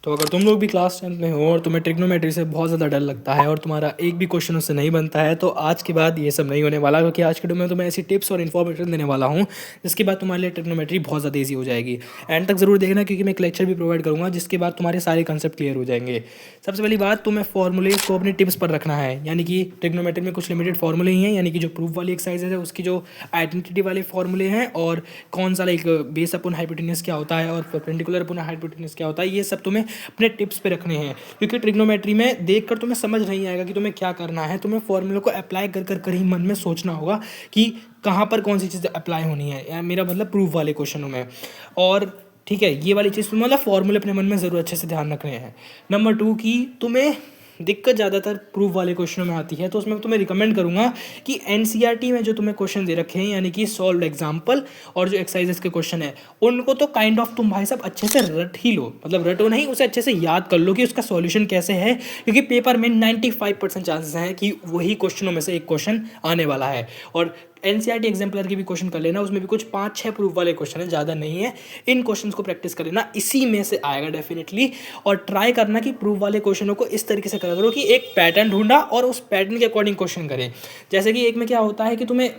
तो अगर तुम लोग भी क्लास 10th में हो और तुम्हें ट्रिग्नोमेट्री से बहुत ज़्यादा डर लगता है और तुम्हारा एक भी क्वेश्चन उससे नहीं बनता है, तो आज के बाद ये सब नहीं होने वाला, क्योंकि आज के वीडियो में तुम्हें ऐसी टिप्स और इन्फॉर्मेशन देने वाला हूँ जिसके बाद तुम्हारे लिए ट्रिग्नोमेट्री बहुत ज़्यादा ईजी हो जाएगी। एंड तक ज़रूर देखना, क्योंकि मैं एक लेक्चर भी प्रोवाइड करूँगा जिसके बाद तुम्हारे सारे कंसेप्ट क्लियर हो जाएंगे। सबसे पहली बात, तुम्हें फॉर्मूलेज को अपनी टिप्स पर रखना है, यानी कि ट्रिग्नोमेट्री में कुछ लिमिटेड फॉर्मूले ही हैं, यानी कि जो प्रूफ वाली एक्सरसाइज है उसकी जो आइडेंटिटी वाले फॉर्मूले हैं, और कौन सा लाइक बेस अपन हाइपोटेन्यूज क्या होता है और परपेंडिकुलर अपन हाइपोटेन्यूज क्या होता है, ये सब तुम्हें अपने टिप्स पे रखने हैं। क्योंकि ट्रिग्नोमेट्री में देखकर तुम्हें समझ नहीं आएगा कि तुम्हें क्या करना है, तुम्हें फॉर्मूले को अप्लाई कर कर कर ही मन में सोचना होगा कि कहाँ पर कौन सी चीज़ें अप्लाई होनी है, या मेरा मतलब प्रूफ वाले क्वेश्चनों में। और ठीक है, ये वाली चीज़ मतलब फॉर्मूले अपने मन में ज़रूर अच्छे से ध्यान रखने हैं। नंबर 2 की तुम्हें दिक्कत ज़्यादातर प्रूफ वाले क्वेश्चनों में आती है, तो उसमें तुम्हें रिकमेंड करूँगा कि एनसीईआरटी में जो तुम्हें क्वेश्चन दे रखे हैं, यानी कि सॉल्व एग्जाम्पल और जो एक्सरसाइजेस के क्वेश्चन है, उनको तो काइंड ऑफ तुम भाई साहब अच्छे से रट ही लो, मतलब रटो नहीं, उसे अच्छे से याद कर लो कि उसका सॉल्यूशन कैसे है, क्योंकि पेपर में 95% चांसेस हैं कि वही क्वेश्चनों में से एक क्वेश्चन आने वाला है। और एनसीईआरटी एग्जाम्पलर की भी क्वेश्चन कर लेना, उसमें भी कुछ 5-6 प्रूफ वाले क्वेश्चन है, ज़्यादा नहीं है। इन क्वेश्चंस को प्रैक्टिस कर लेना, इसी में से आएगा डेफिनेटली। और ट्राई करना कि प्रूफ वाले क्वेश्चनों को इस तरीके से करा करो कि एक पैटर्न ढूंढा और उस पैटर्न के अकॉर्डिंग क्वेश्चन करें। जैसे कि एक में क्या होता है कि तुम्हें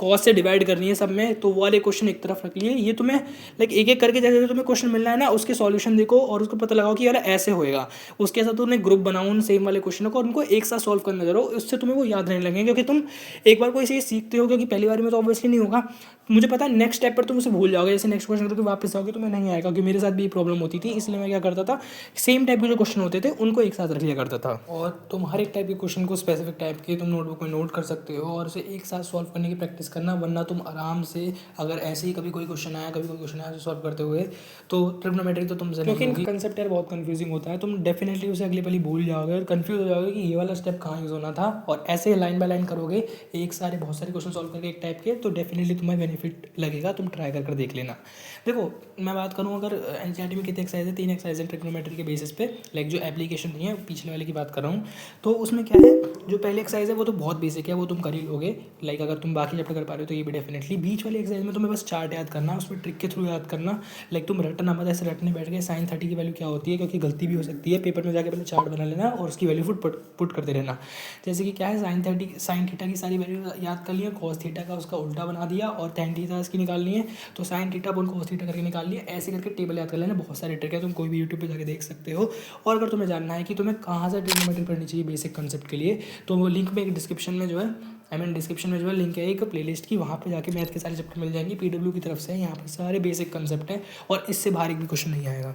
कॉस से डिवाइड करनी है सब में, तो वो वाले क्वेश्चन एक तरफ रख लिए, ये तुम्हें लाइक एक एक करके जैसे तुम्हें क्वेश्चन मिलना है ना, उसके सॉल्यूशन देखो और उसको पता लगाओ कि यार ऐसे होएगा। उसके साथ तुमने ग्रुप बनाओ उन सेम वाले क्वेश्चनों को और उनको एक साथ सॉल्व करना करो, उससे तुम्हें वो याद रहने लगेंगे। क्योंकि तुम एक बार कोई चीज़ सीखते हो, क्योंकि पहली बार में तो ऑब्वियसली नहीं होगा, मुझे पता है नेक्स्ट स्टेप पर तुम उसे भूल जाओगे, जैसे नेक्स्ट क्वेश्चन करके वापस आओगे तुम्हें नहीं आएगा, क्योंकि मेरे साथ भी प्रॉब्लम होती थी। इसलिए मैं क्या करता था, सेम टाइप के जो क्वेश्चन होते थे उनको एक साथ रख लिया करता था। और तुम हर एक टाइप के क्वेश्चन को स्पेसिफिक टाइप के तुम नोटबुक में नोट कर सकते हो और उसे एक साथ सॉल्व करने की प्रैक्टिस करना, वरना तुम आराम से अगर ऐसे ही कभी कोई क्वेश्चन आया कभी कोई क्वेश्चन आया सॉल्व करते हुए, तो ट्रिग्नोमेट्री तो तुमसे नहीं होगी। कंसेप्ट यार बहुत कंफ्यूजिंग होता है, तुम डेफिनेटली उसे अगली पहली भूल जाओगे और कंफ्यूज हो जाओगे कि ये वाला स्टेप कहाँ यूज़ होना था। और ऐसे लाइन बाय लाइन करोगे एक सारे बहुत सारे क्वेश्चन सॉल्व करके एक टाइप के, तो डेफिनेटली तुम्हें बेनिफिट लगेगा, तुम ट्राई कर कर देख लेना। देखो मैं बात करूँ, अगर एनसीईआरटी में कितने एक्सरसाइज है, 3 एक्सरसाइज है ट्रिग्नोमेट्री के बेसिस पे, लाइक जो एप्लीकेशन नहीं है पिछले वाले की बात कर रहा हूँ। तो उसमें क्या है, जो पहले एक्सरसाइज है वो तो बहुत बेसिक है, वो तुम कर ही लोगे, लाइक अगर तुम बाकी चैप्टर कर पा रहे हो तो ये भी डेफिनेटली। बीच वाली एक्सरसाइज में तुम्हें बस चार्ट याद करना, उसमें ट्रिक के थ्रू याद करना, लाइक तुम रटना मत, ऐसे रटने बैठ गए साइन 30 की वैल्यू क्या होती है, क्योंकि गलती भी हो सकती है। पेपर में जाके पहले चार्ट बना लेना और उसकी वैल्यू पुट करते रहना। जैसे कि क्या है, साइन थीटा की सारी वैल्यू याद कर लिया, कॉस थीटा का उसका उल्टा बना दिया, और टैन थीटा इसकी निकालनी है, तो साइन थीटा अपन कॉस थीटा करके निकाल लिया। ऐसे करके टेबल याद कर लेना, बहुत सारे ट्रिक है, तुम कोई भी यूट्यूब पे जाके देख सकते हो। और अगर तुम्हें जानना है कि तुम्हें कहाँ से ट्रिग्नोमेट्री पढ़नी चाहिए बेसिक कंसेप्ट के लिए, तो वो लिंक में एक डिस्क्रिप्शन में जो है डिस्क्रिप्शन में जो है लिंक है एक प्लेलिस्ट की, वहाँ पे जाके मैथ के सारे चैप्टर मिल जाएंगे, पीडब्ल्यू की तरफ से। यहाँ पर सारे बेसिक कंसेप्ट हैं और इससे बाहर एक भी क्वेश्चन नहीं आएगा।